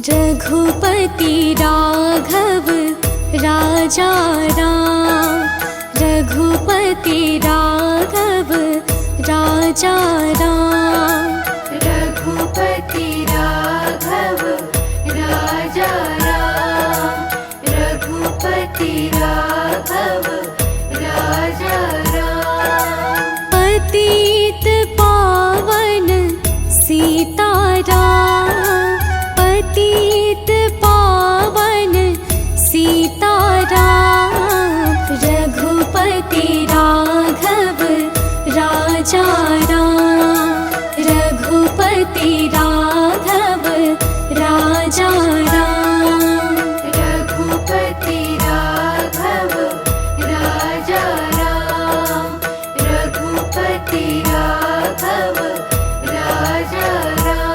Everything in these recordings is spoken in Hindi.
रघुपति राघव राजा राम, रघुपति राघव राजा राम, रघुपति राघव राजा राम, रघुपति राघव राजा राम। पतित पावन सीताराम, पतित पावन सीताराम, रघुपति राघव राजा राम, रघुपति राघव राजा राम, रघुपति राघव राजा राम, रघुपति राघव राजा राम।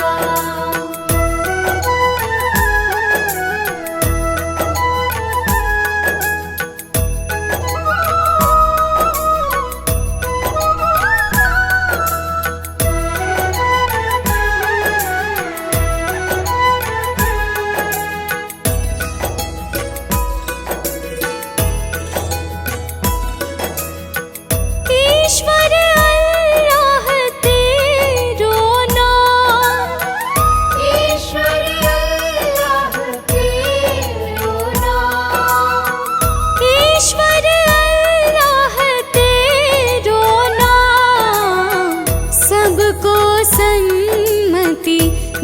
ईश्वर अल्लाह तेरो नाम, ईश्वर अल्लाह तेरो नाम, ईश्वर अल्लाह तेरो नाम, सबको सन्मति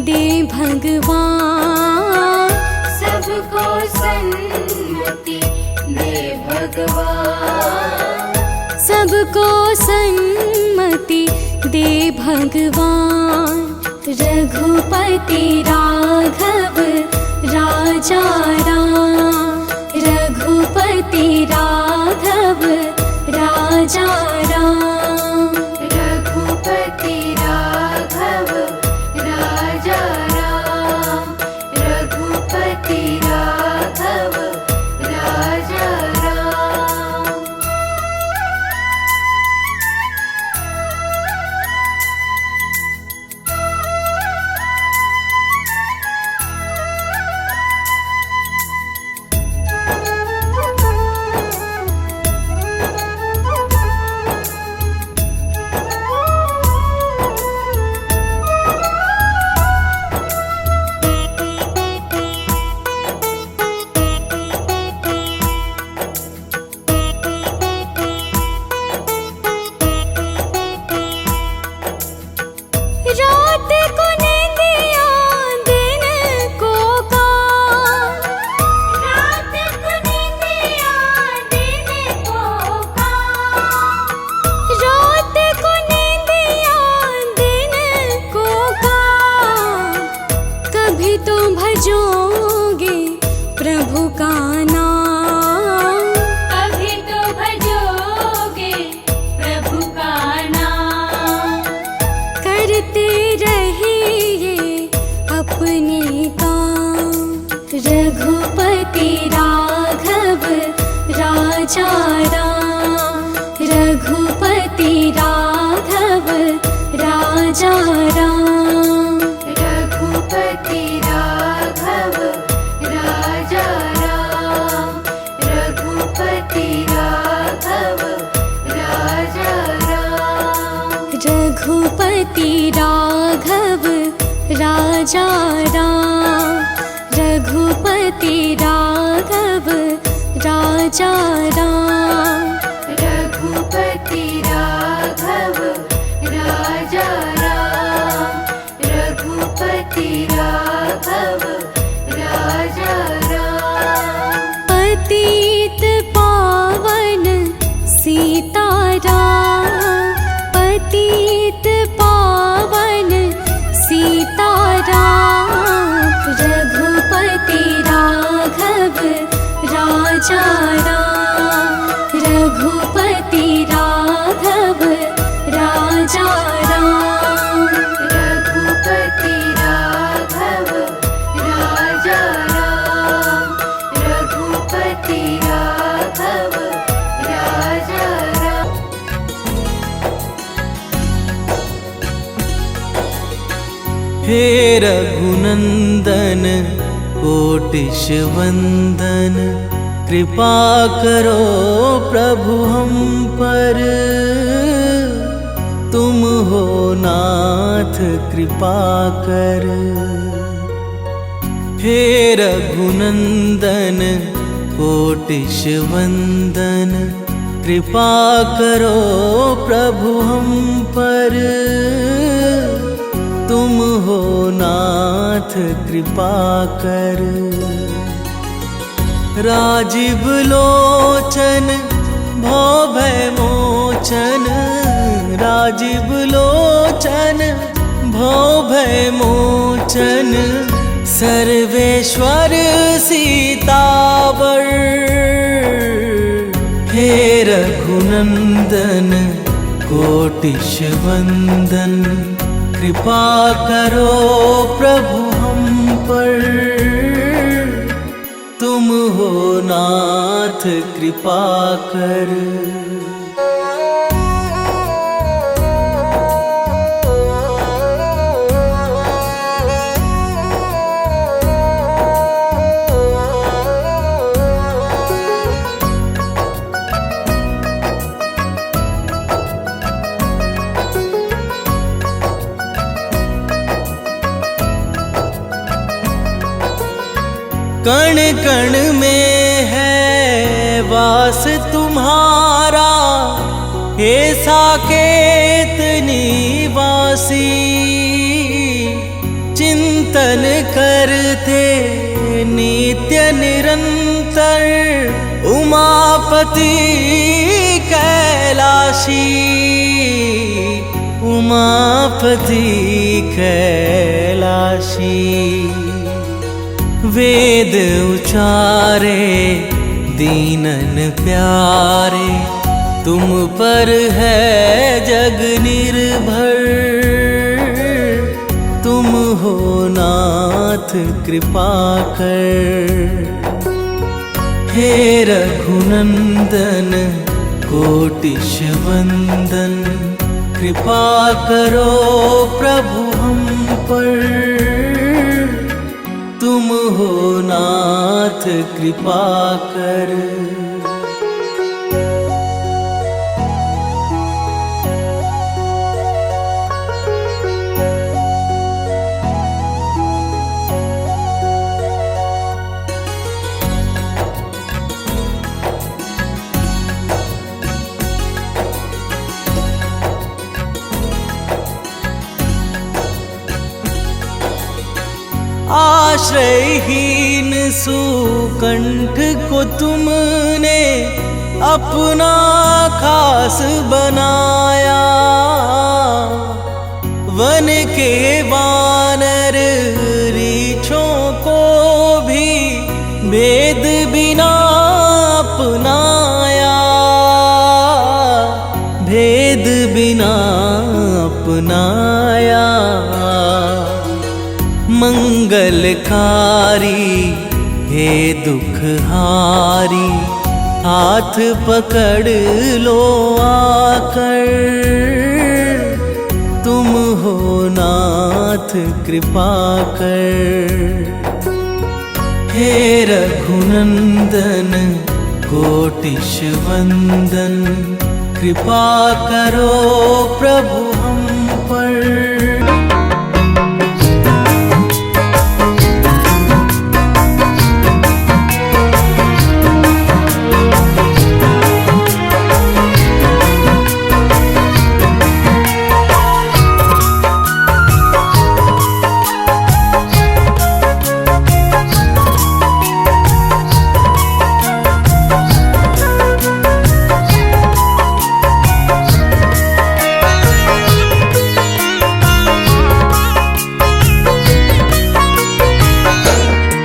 दे भगवान, सबको सन्मति दे भगवान, सबको सन्मति दे भगवान। रघुपति राघव राजा राम, रघुपति राघव राजा राम, रघुपति राघव राजा राम, रघुपति राघव राजा राम। रात को नींदिया दिन को काम, रात को नींदिया दिन को काम, रात को नींदिया दिन को काम, कभी तो भजोगे प्रभु का नाम, कभी तो भजोगे प्रभु का नाम, करते रहिए अपने काम। रघुपति राघव राजा राम, रघुपति राघव राजा राम, रघुपति राघव राजा राम, रघुपति राघव राजा राम, रघुपति राघव राजा राम, रघुपति राघव राजा राम, रघुपति राघव राजा राम, रघुपति राघव राजा राम। पतित पावन सीताराम, पतित पावन सीताराम, रघुपति राघव राजा राम, रघुपति राघव राजा राम, रघुपति राघव राजा राम, रघुपति राघव राजा राम। हे रघुनंदन कोटिश वंदन, कृपा करो प्रभु हम पर। तुम हो नाथ कृपा कर। हे रघुनंदन कोटिश वंदन, कृपा करो प्रभु हम पर। तुम हो नाथ कृपा कर। राजीव लोचन भव भय मोचन, राजीव लोचन भव भय मोचन, सर्वेश्वर सीतावर। हे रघुनंदन कोटिश वंदन, कृपा करो प्रभु हम पर। तुम हो नाथ कृपा कर। कण कण में है वास तुम्हारा, हे साकेत निवासी। चिंतन करते नित्य निरंतर, उमापति कैलाशी, उमापति कैलाशी। वेद उचारे दीनन प्यारे, तुम पर है जग निर्भर। तुम हो नाथ कृपा कर। हे रघुनंदन कोटिश वंदन, कृपा करो प्रभु हम पर। तुम हो नाथ कृपा कर। आश्रयहीन सुकंठ को तुमने अपना खास बनाया। वन के वानर रीछों को भी भेद बिना अपनाया, भेद बिना अपनाया। मंगलकारी हे दुखहारी, हाथ पकड़ लो आकर। तुम हो नाथ कृपा कर। हे रघुनंदन कोटिश वंदन, कृपा करो प्रभु हम पर।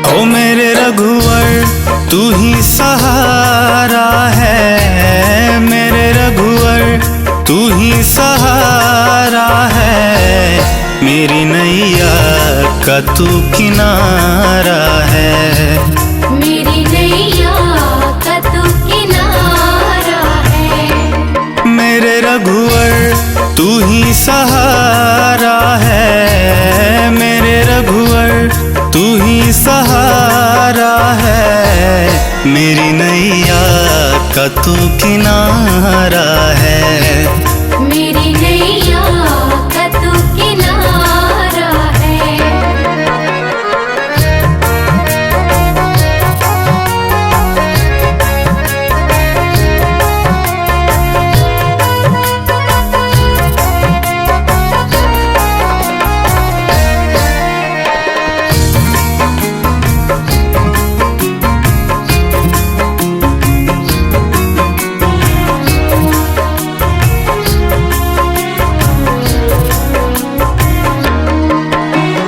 ओ मेरे रघुवर तू ही सहारा है, मेरे रघुवर तू ही सहारा है। मेरी नैया का तू किनारा है, मेरी नैया का तू किनारा है। मेरे रघुवर तू ही सहारा है, मेरे रघुवर तू ही सहारा मेरी नैया का तू किनारा है। मेरी नैया का तू किनारा है।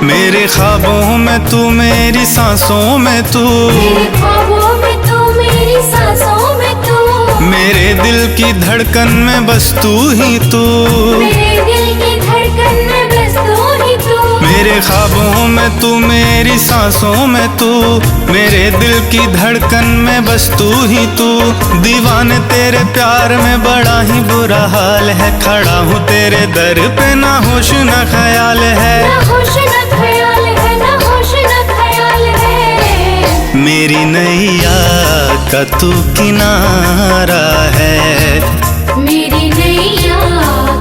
मेरे ख्वाबों में तू, मेरी सांसों में तू, मेरे ख्वाबों में तू, मेरी सांसों में तू, मेरे दिल की धड़कन में बस तू ही तू। मेरे दिल की धड़कन में बस तू ही तू। मेरे ख्वाबों में तू, मेरी सांसों में तू, मेरे दिल की धड़कन में बस तू ही तू। दीवाने तेरे प्यार में बड़ा ही बुरा हाल है, खड़ा हूँ तेरे दर पे ना होश ना ख्याल है। ना होश ना ख्याल है, ना होश ना ख्याल है। मेरी नैया का तू किनारा है। मेरी नैया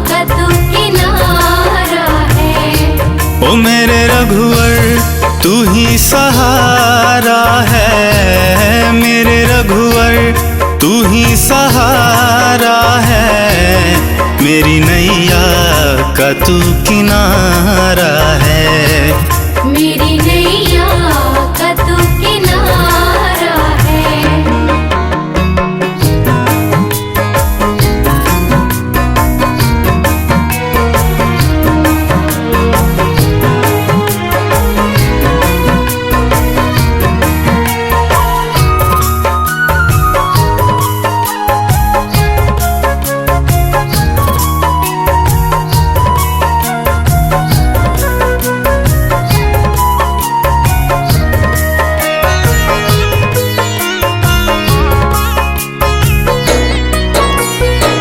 का तू किनारा है। ओ मेरे रघुवर तू ही सहारा है। मेरे रघुवर तू ही सहारा है। मेरी नैया का तू किनारा है। मेरी नैया का तू किनारा है।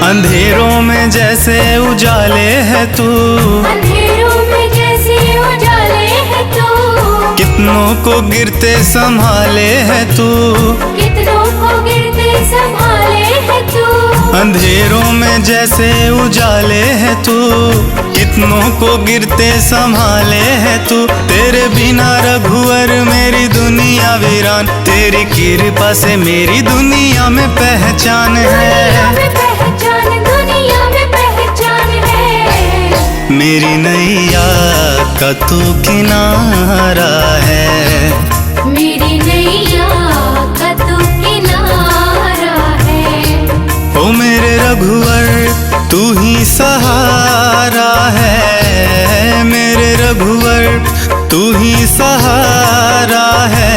अंधेरों में जैसे उजाले है तू, अंधेरों में जैसे उजाले है तू। कितनों को गिरते संभाले है तू। कितनों को गिरते संभाले है तू। अंधेरों में जैसे उजाले है तू, कितनों को गिरते संभाले है तू। तेरे बिना रघुवर मेरी दुनिया वीरान, तेरी कृपा से मेरी दुनिया में पहचान दुनिया है। में पहचान, दुनिया में पहचान है। मेरी नैया का तू किनारा है। मेरी नैया का तू किनारा है। ओ मेरे रघुवर तू ही सहारा है। मेरे रघुवर तू ही सहारा है।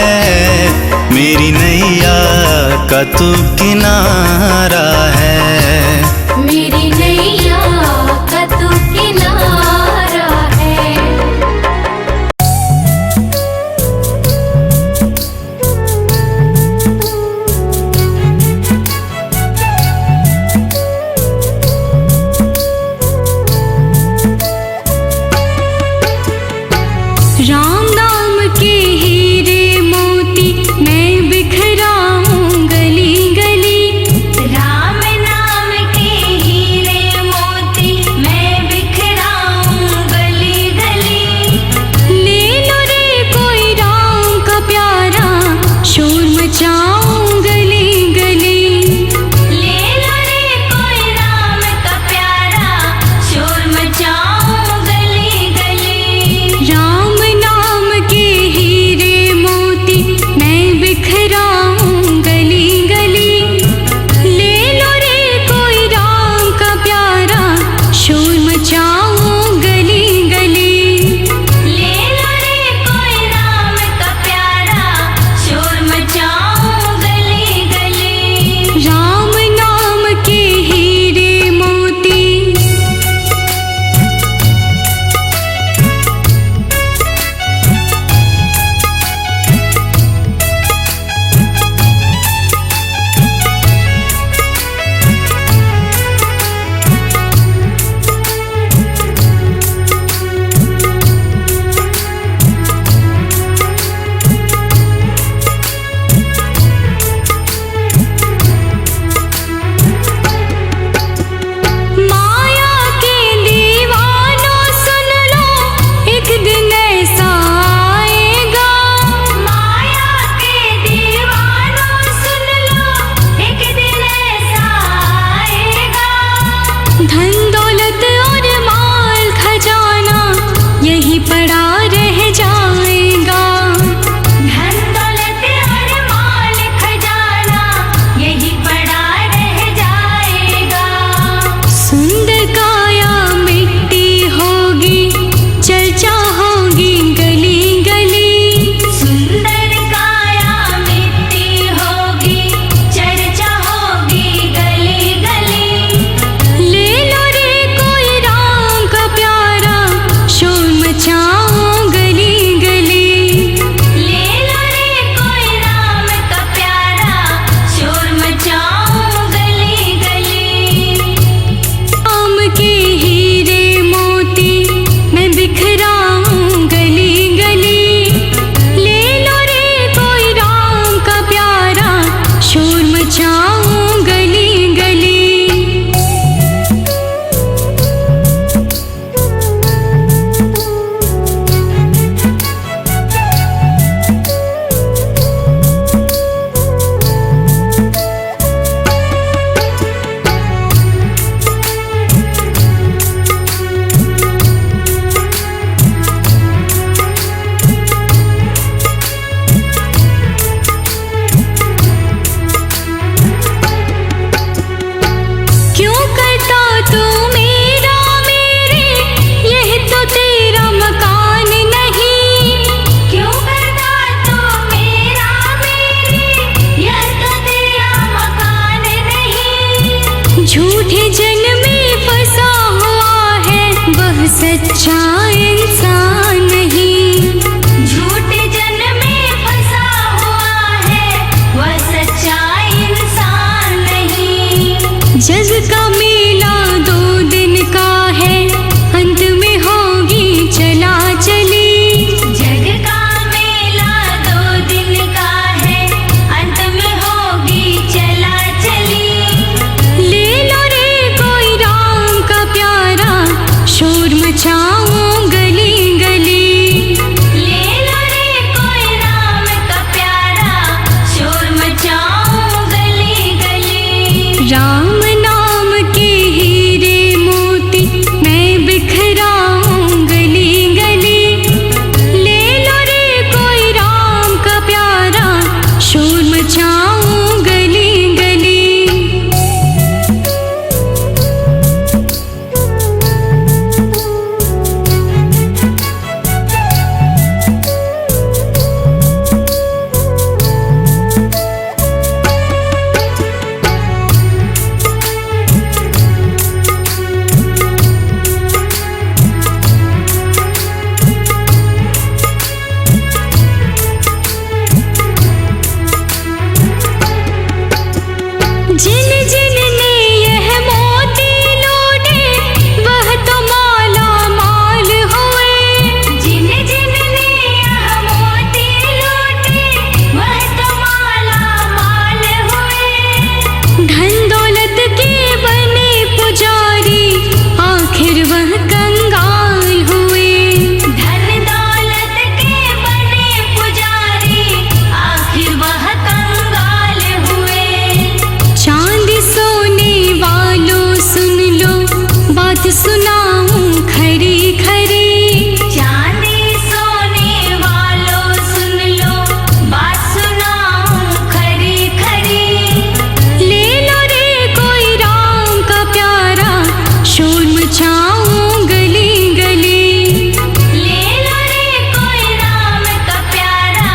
मेरी नैया का तू किनारा है। मेरी नैया का तू किनारा है। राम नाम के हीरे मोती मैं बिखराऊं गली गली। राम नाम के सच्चा इंसान नहीं। झूठे जन में फंसा हुआ है, वह सच्चा इंसान नहीं। जग का मेला 2 दिन का है, अंत में होगी चला चली। जग का मेला 2 दिन का है, अंत में होगी चला चली। ले लो रे कोई राम का प्यारा, शोर मचाओ गली गली। ले लो रे कोई राम का प्यारा, शोर मचाओ गली गली। राम नाम के हीरे मोती मैं बिखराऊं गली गली। ले लो रे कोई राम का प्यारा, शोर मचाऊं गली गली। जिन जिन ने यह मोती लूटे, वह तो माला माल हुए। जिन जिन ने यह मोती लूटे, वह तो माला माल हुए। धन दौलत के बने पुजारी, आखिर वह कंगाल हुए। धन दौलत के बने पुजारी, आखिर वह कंगाल हुए। चांदी सोने वालों सुन लो, बात सुनाऊं खरी खरी। चांदी सोने वालों सुन लो, बात सुनाऊं खरी खरी। ले लो रे कोई राम का प्यारा, शोर मचाऊं गली गली। ले लो रे कोई राम का प्यारा,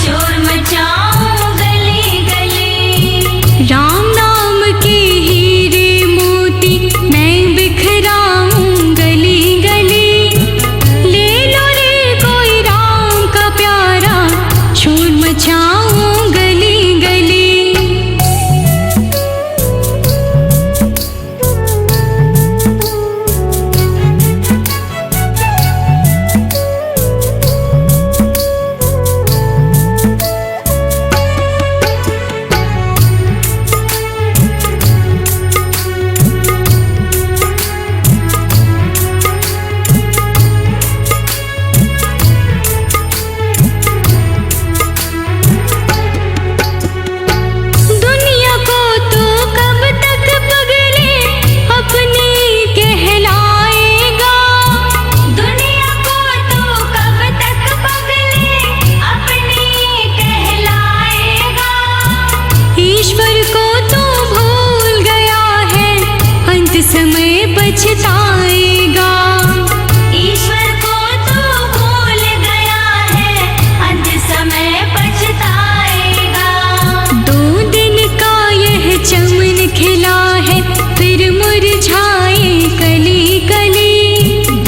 शोर मचाऊं गली गली। राम नाम के हीरे मोती मैं बिखराऊं गली गली। ले लो रे कोई राम का प्यारा, शोर मचाऊं गली गली। दुनिया को तो कब तक पगले अपनी कहलाएगा। दुनिया को तो कब तक पगले अपनी कहलाएगा। ईश्वर को तो भूल गया है, अंत समय पछताएगा। ईश्वर को तो भूल गया है, अंत समय पछताएगा। 2 दिन का यह चमन खिला है, फिर मुरझाए कली कली।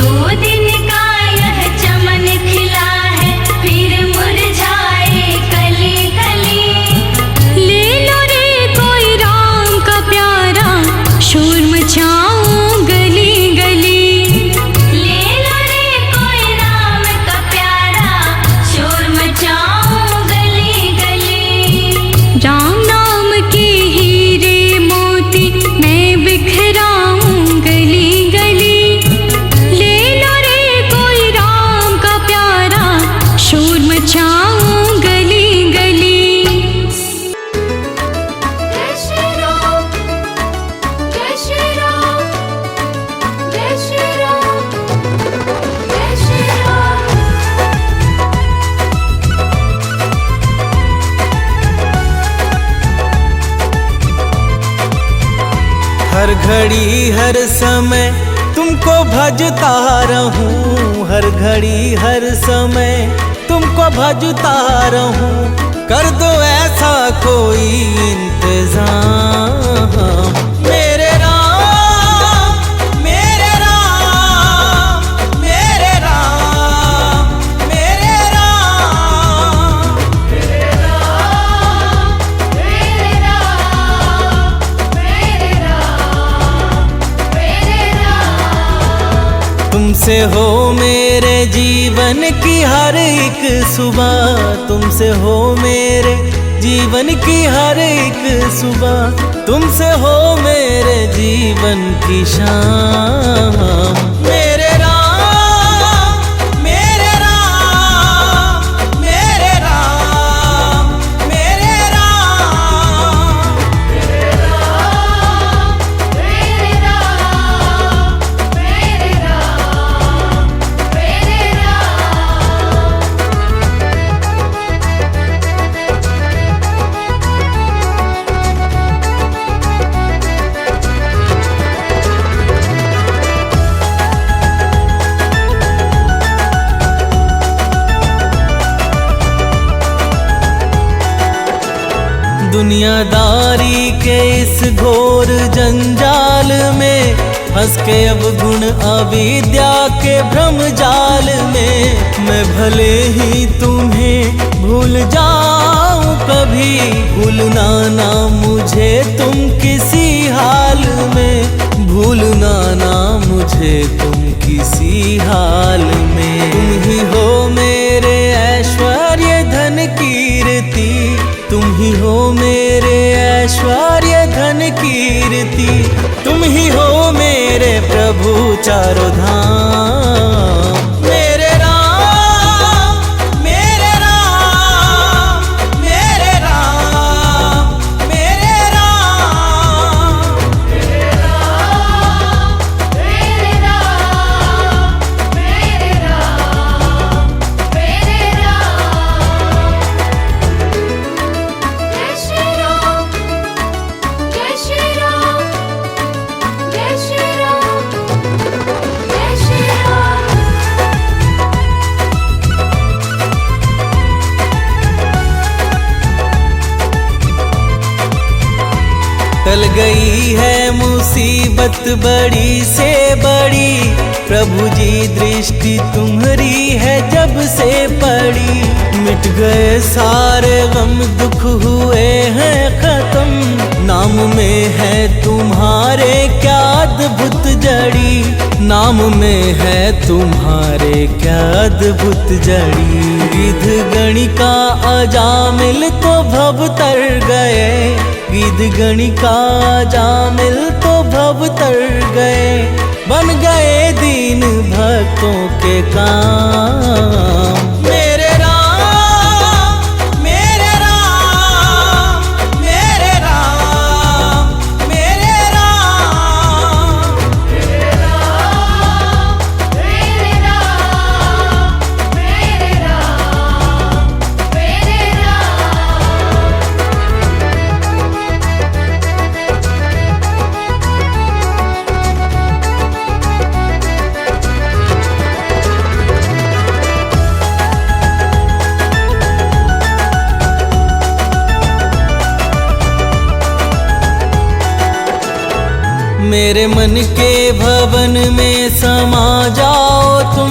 2 दिन का यह चमन खिला है, फिर मुरझाए कली कली। ले लो रे कोई राम का प्यारा, शोर मचाऊं गली गली। ले लो रे कोई राम का प्यारा, शोर मचाऊं गली गली। राम नाम के हीरे मोती मैं बिखराऊं गली गली। ले लो रे कोई राम का प्यारा, शोर मचाऊं गली गली। जय श्री राम, जय श्री राम, जय श्री राम, जय श्री राम। हर घड़ी हर समय तुमको भजता रहूं, हर घड़ी हर समय तुमको भजता रहूं। कर दो ऐसा कोई इंतजाम। मेरे राम, मेरे राम, तुमसे हो मेरे जीवन की हर एक सुबह, तुमसे हो मेरे जीवन की हर एक सुबह, तुमसे हो मेरे जीवन की शाम। मेरे राम मेरे राम मेरे राम मेरे राम मेरे राम मेरे राम मेरे राम मेरे राम। दुनियादारी के इस घोर जंजाल में फंस के अब गुण अविद्या के भ्रम जाल में, मैं भले ही तुम्हें भूल जाऊं कभी, भूलना ना मुझे तुम किसी हाल में, भूलना ना मुझे तुम किसी हाल में। तुम ही हो मेरे ऐश्वर्य धन कीर्ति, तुम ही हो मेरे ऐश्वर्य धन कीर्ति, तुम ही हो मेरे प्रभु चारों धाम। मेरे राम मेरे राम मेरे राम मेरे राम मेरे राम मेरे राम मेरे राम मेरे राम। जय श्री राम जय श्री राम जय श्री राम जय श्री राम। टल गई है मुसीबत बड़ी से बड़ी, प्रभु जी दृष्टि तुम्हारी है जब से पड़ी, मिट गए सारे गम दुख हुए हैं खत्म, नाम में है तुम्हारे क्या अद्भुत जड़ी, नाम में है तुम्हारे क्या अद्भुत जड़ी। गिद्ध गणिका अजामिल तो भव तर गए, गिद्ध गणिका अजामिल तो भव तर गए, बन गए दीन भक्तों के काम। मेरे राम मेरे राम मेरे राम मेरे राम मेरे राम मेरे राम मेरे राम मेरे राम। मेरे मन के भवन में समा जाओ तुम,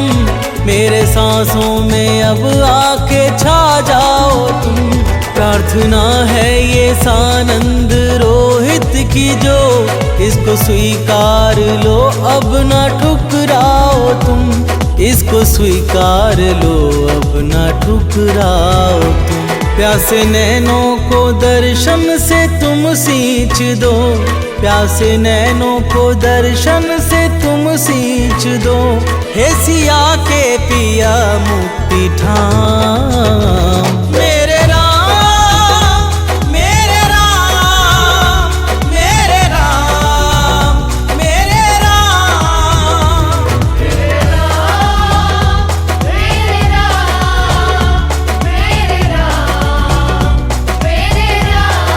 मेरे सांसों में अब आके छा जाओ तुम, प्रार्थना है ये सानंद रोहित की जो, इसको स्वीकार लो अब ना ठुकराओ तुम, इसको स्वीकार लो अब ना ठुकराओ तुम। प्यासे नैनों को दर्शन से तुम सींच दो, प्यासे नैनों को दर्शन से तुम सींच दो, हे सिया के पिया मुक्ति ठाम। मेरे राम मेरे राम मेरे राम मेरे राम मेरे राम मेरे राम मेरे राम मेरे राम।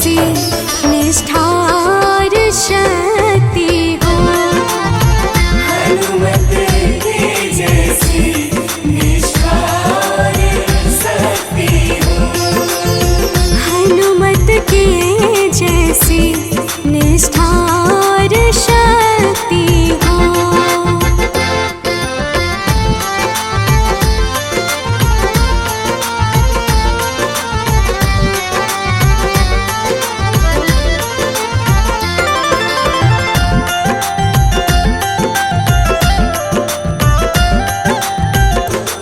जैसी निष्ठार शक्ति हो। हनुमत के जैसी निष्ठार शक्ति हो। हनुमत के जैसी निष्ठार शक्ति हो।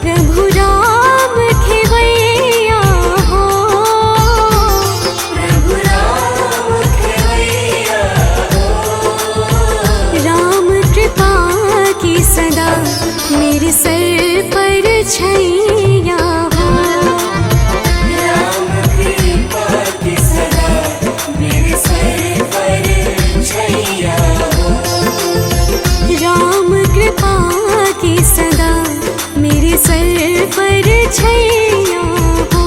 प्रभु राम खेवैया हो। प्रभु राम खेवैया हो। राम कृपा की सदा मेरे सर पर छैया हो। राम कृपा की सदा मेरे सर पर छैया हो। राम कृपा की सदा मेरे सर पर छैया हो।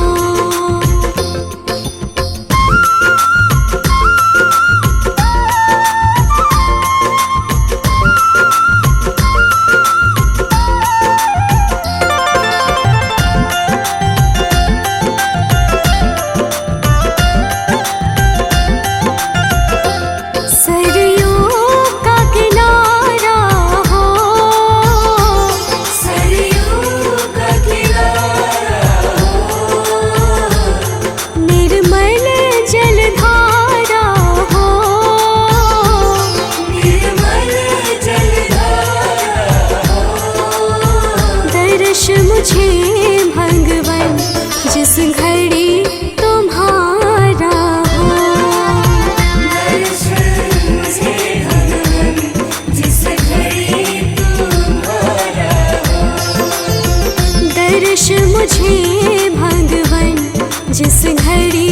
सरयों का किनारा हो। सरयू का किनारा हो। निर्मल जलधारा हो। निर्मल जलधारा हो। दर्श मुझे भगवन जिस घड़ी तुम्हारा हो। दर्शन मुझे भगवन जिस घड़ी तुम्हारा हो। दर्श मुझे भगवन जिस घड़ी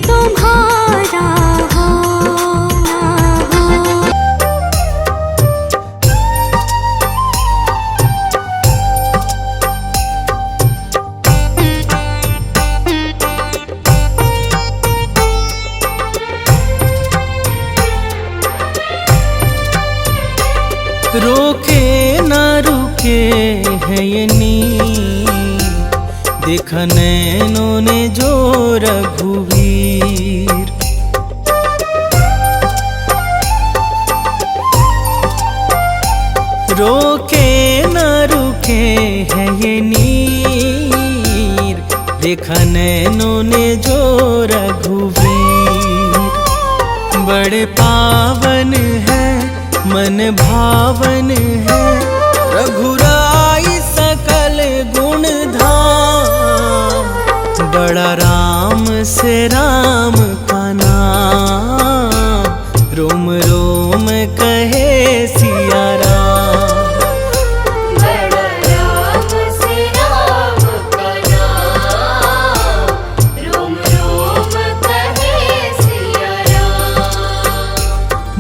तुम्हारा हो। रोके न रुके है ये नीर, देखा नैनों ने जो रघुवीर। रोके न रुके है ये नीर, देखा नैनों ने जो रघुवीर। बड़े पावन है मन भावन है, रघुराई सकल गुण धाम। बड़ा राम से राम का नाम, रोम रोम कहे सिया राम। बड़ा राम से राम का नाम, रोम रोम कहे सिया राम।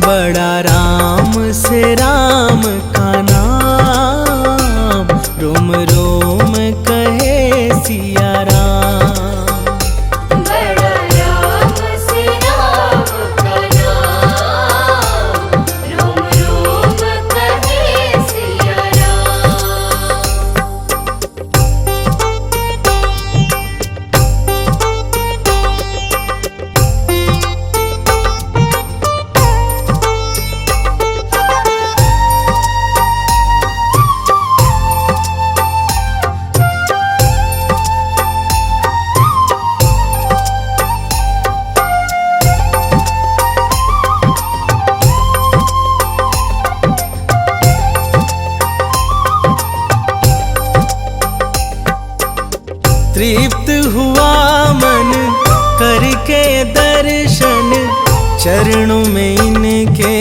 बड़ा राम से राम का नाम, रोम रोम कहे सिया राम। बड़ा राम से राम का नाम, रोम रोम कहे सिया राम। तृप्त हुआ मन करके दर्शन, चरणों में इनके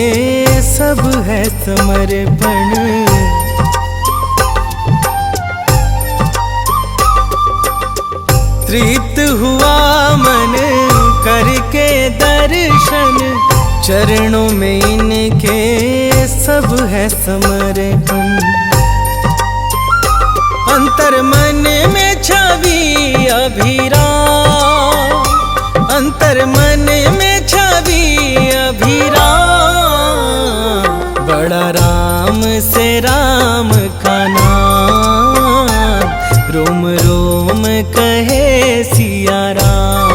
सब है समर्पण। तृप्त हुआ मन करके दर्शन, चरणों में इनके सब है समर्पण। अंतर मन में छवि अभिराम, अंतर मन में छवि कभी अभिराम, बड़ा राम से राम का नाम, रोम रोम कहे सिया राम।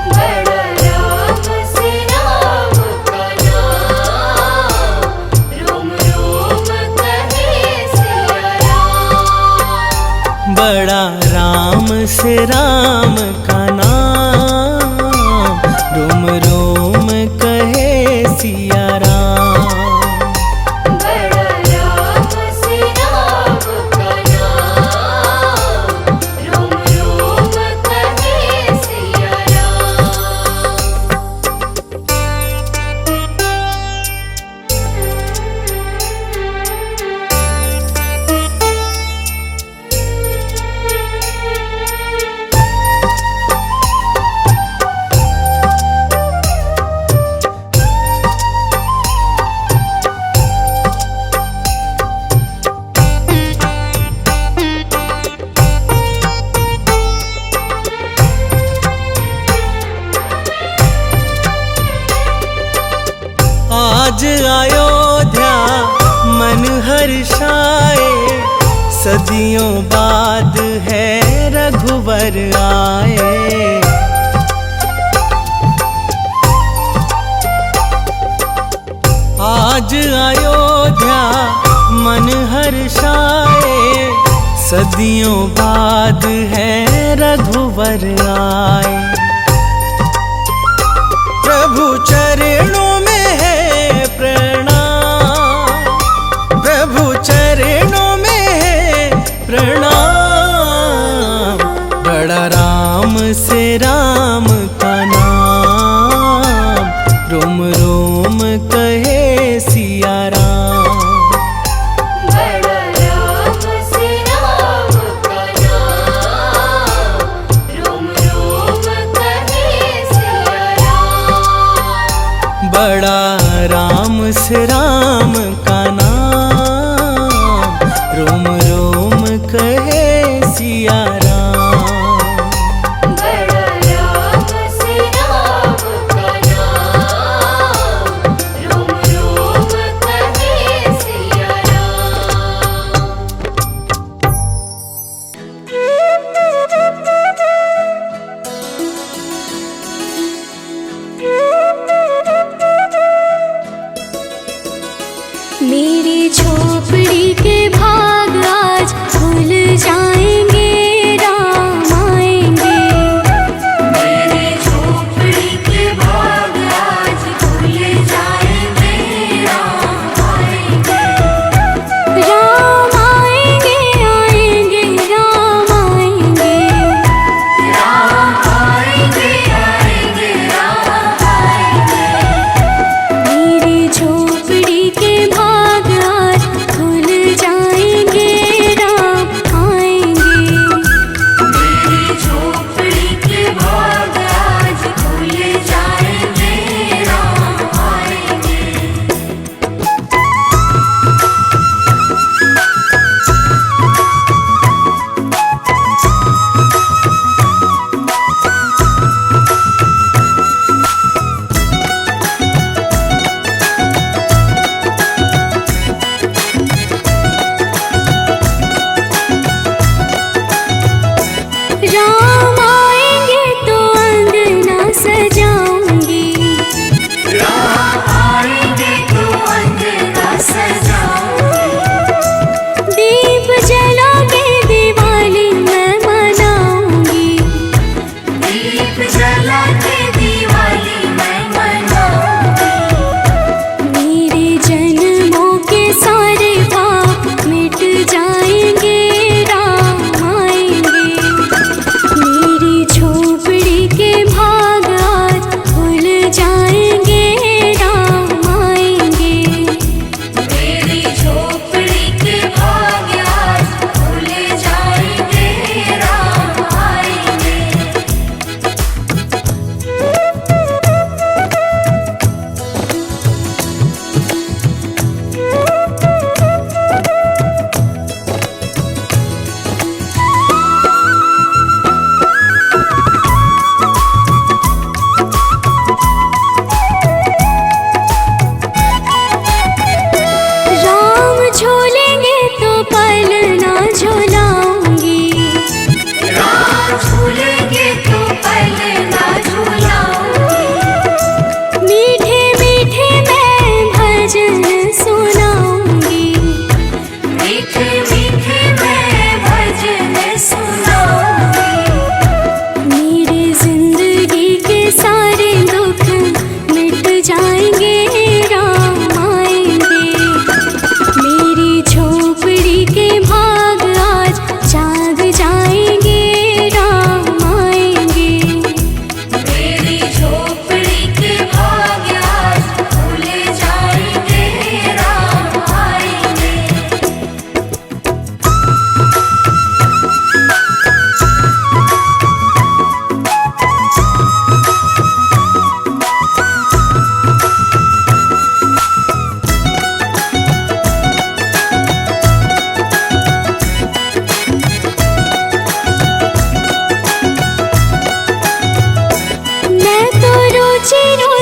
बड़ा राम से राम का नाम, रोम रोम कहे सिया राम। बड़ा राम से राम का नाम, रोम रोम कहे सिया राम। बड़ा राम से राम का नाम, रोम रोम कहे सिया आज अयोध्या मन हर्षाए, सदियों बाद है रघुवर आए। आज अयोध्या मन हर्षाए, सदियों बाद है रघुवर आए। प्रभु चरणों में है प्रणाम, प्रभु चरणों में है प्रणाम। बड़ा राम से राम का नाम, रोम रोम कहे सिया राम। बड़ा राम से राम का नाम, रोम रोम कहे सिया राम। बड़ा राम से राम का नाम, रोम रोम कहे सिया राम। बड़ा राम से राम का नाम, रोम रोम कहे सिया राम। मेरे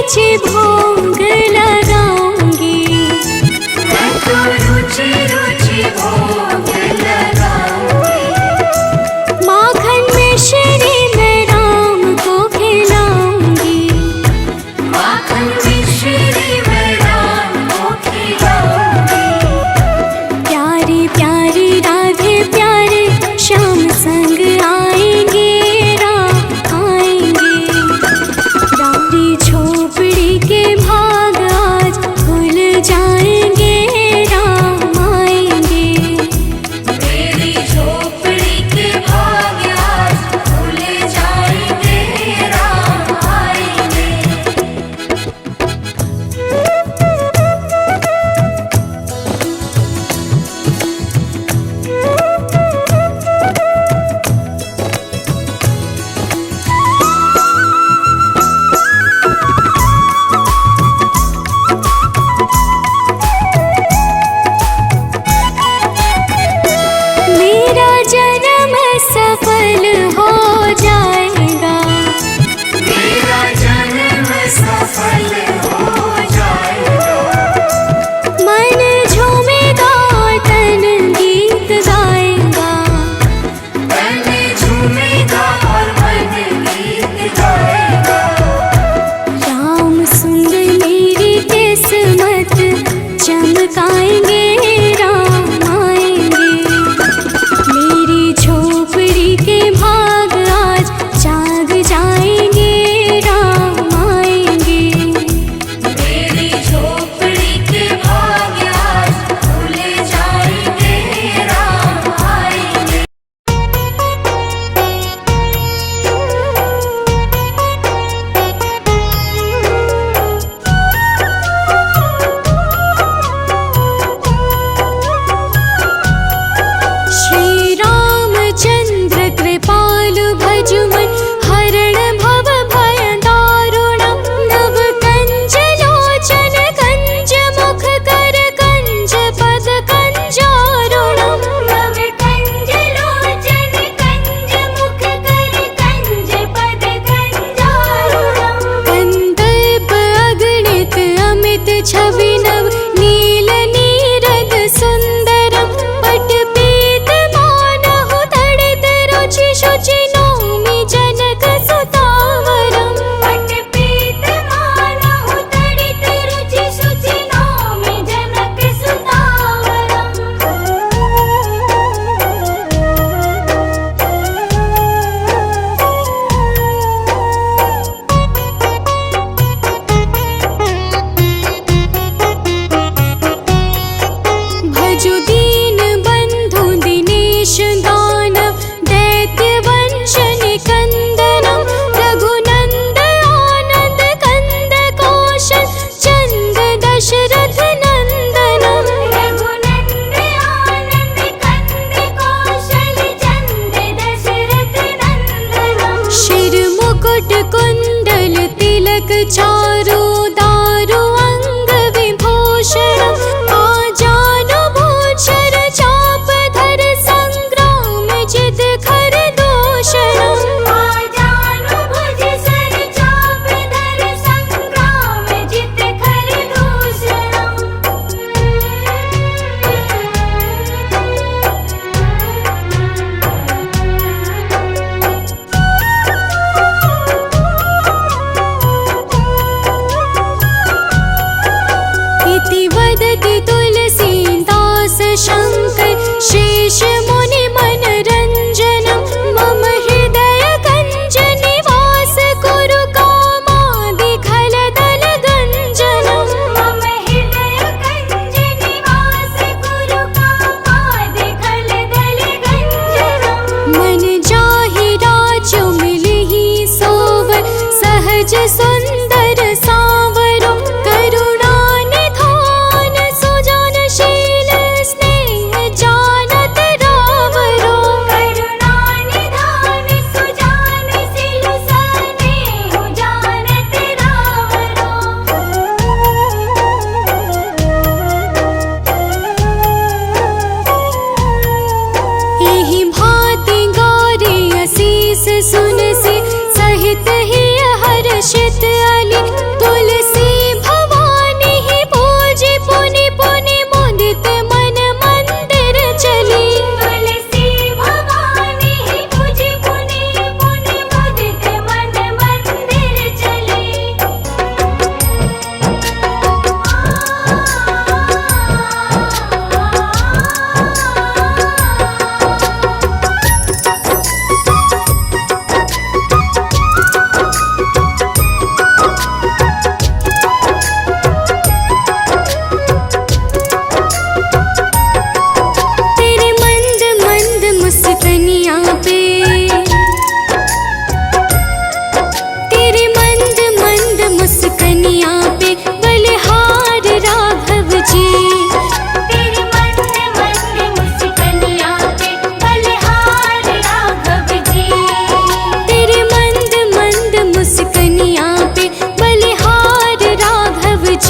रुचि भोग लगाऊंगी। मैं तो रुचि रुचि भोग लगाऊंगी। माखन मिश्री मैं राम को खिलाऊंगी। माखन मिश्री मैं राम को खिलाऊंगी। प्यारी प्यारी राधे प्यारे श्याम संग आएंगे, राम आएंगे। रानी झोपड़ी के भाग आज खुल जाएंगे, राम आएंगे। मेरी झोपड़ी के भाग आज खुल जाएंगे, राम आएंगे। मेरा जन्म सफल हो जाएगा। मेरा जन्म सफल हो जाएगा। मन झूमेगा तन गीत गाएगा। तन झूमेगा और मन गीत गाएगा। राम सुंदर मेरी किस्मत चमकाएंगे, राम आएंगे। मेरी झोपड़ी के भाग आज जाग जाएंगे, राम आएंगे। मेरी झोपड़ी के भाग आज खुल जाएंगे, राम आएंगे। श्री रामचंद्र कृपालु भजुमन हरण भव भय दारुणम। नव कंज लोचन कंज मुख कर कंज पद कंजारुणम। नव कंज लोचन कंज मुख कर कंज पद कंजारुणम। कंदर्प अगणित अमित छवि नव नील नीरद सुंदरम। पट पीत मानहु तड़ित रुचि शुचि नौमि जनक सुतावरम। पट पीत मानहु तड़ित रुचि शुचि नौमि जनक सुतावरम। भजु दीन बंधु दिनेश दानव दैत्य वंश निकंदनम। रघुनंद आनंद कंद कौशल चंद दशरथ नंदनम। रघुनंद आनंद कंद कौशल चंद दशरथ नंदनम। शिर मुकुट कुंडल तिलक चारु दारु अंग विभूषण। आजानु भूषण चाप धर संग्राम जित खर दूषण। आजानु भुज सर चाप धर संग्राम जित खर दूषणम।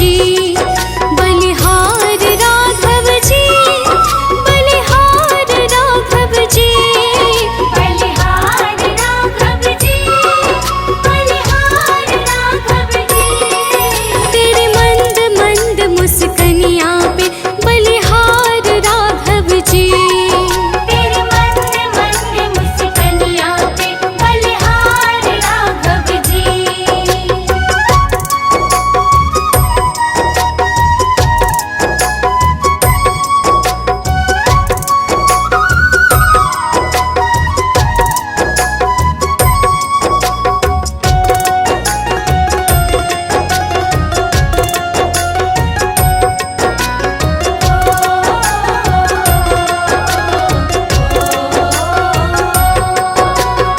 जी, बलिहार राघव जी, बलिहार राघव जी। बलिहार राघव जी, बलिहार राघव जी। तेरे मंद मंद मुस्कनिया पे बलिहार राघव जी। तेरे मंद मंद मुस्कनिया पे बलिहार राघव जी।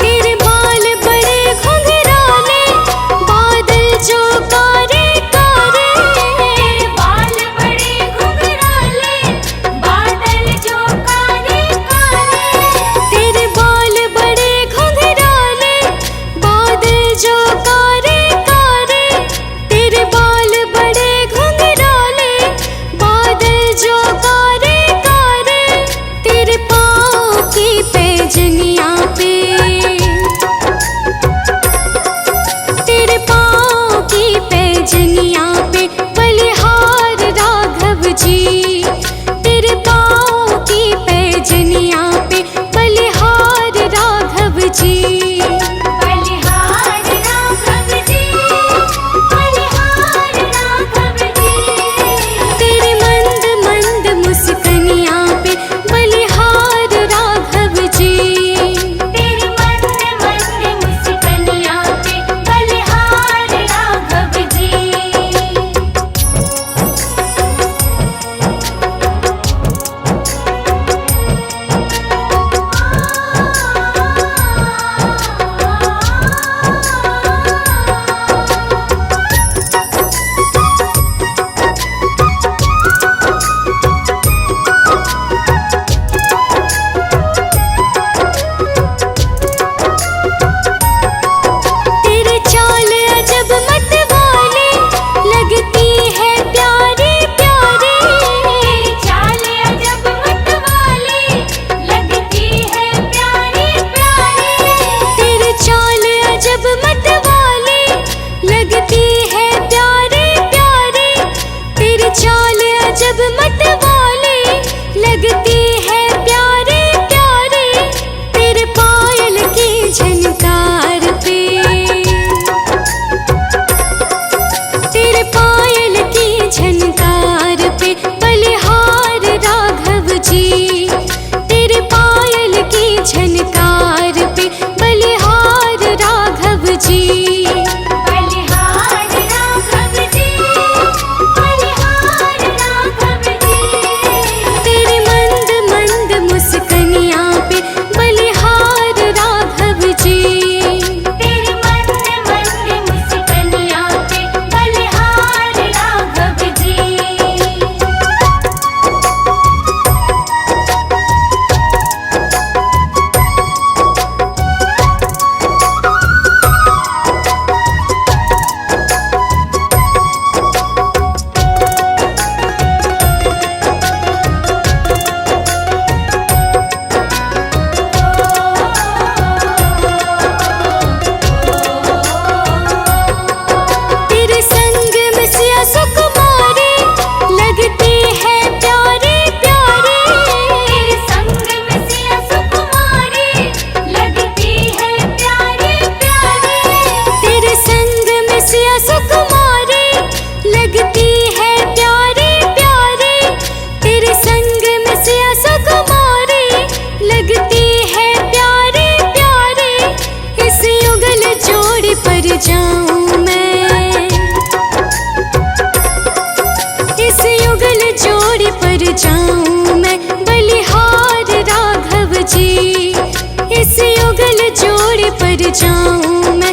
तेरे बाल बड़े घुंघराले, बादल जो कारे कारे। तेरे बाल बड़े घुंघराले, बादल जो काले काले। तेरे बाल बड़े घुंघराले, बादल जो कारे कारे। तेरे बाल बड़े घुंघराले, बादल जो कारे कारे। तेरे पाँव की पैजनिया पे, तेरे पाँव की पैजनिया पे बलिहार राघव जी। तेरे पाँव की पैजनिया पे बलिहार राघव जी। बलिहार राघव जी, बलिहार राघव जी। तेरे मंद मंद मुस्कनिया पे बलिहार राघव जी। तेरे मंद मंद मुस्कनिया पे बलिहार राघव जी। तेरे चाल अजब मत वाली, लगती है प्यारी प्यारी। तेरी चाल अजब मत वाली, लगती है प्यारी प्यारी। तेरे चाल अजब मत वाली, लगती है प्यारी प्यारी। तेरे चाल अजब मत वाली, लगती है प्यारी प्यारी। तेरे पायल की झनकार पे, तेरे पायल की झनकार पे बलिहार राघव जी। तेरे पायल की झनकार पे बलिहार राघव जी। बलिहार राघव जी, बलिहार राघव जी। तेरे मंद मंद मुस्कनिया पे बलिहार राघव जी। तेरे मंद मंद मुस्कनिया पे बलिहार राघव जी। तेरे संग में सिया सुकुमारी, लगती है प्यारी प्यारी। तेरे संग में सिया सुकुमारी, लगती है प्यारी प्यारी। तेरे संग में सिया सुकुमारी, लगती है प्यारी प्यारी। तेरे संग में सिया सुकुमारी, लगती है प्यारी प्यारी। इस युगल जोड़ी पर जाऊं मैं, इस युगल जोड़ी पर जाऊं मैं बलिहार राघव जी। इस युगल जोड़ी पर जाऊं मैं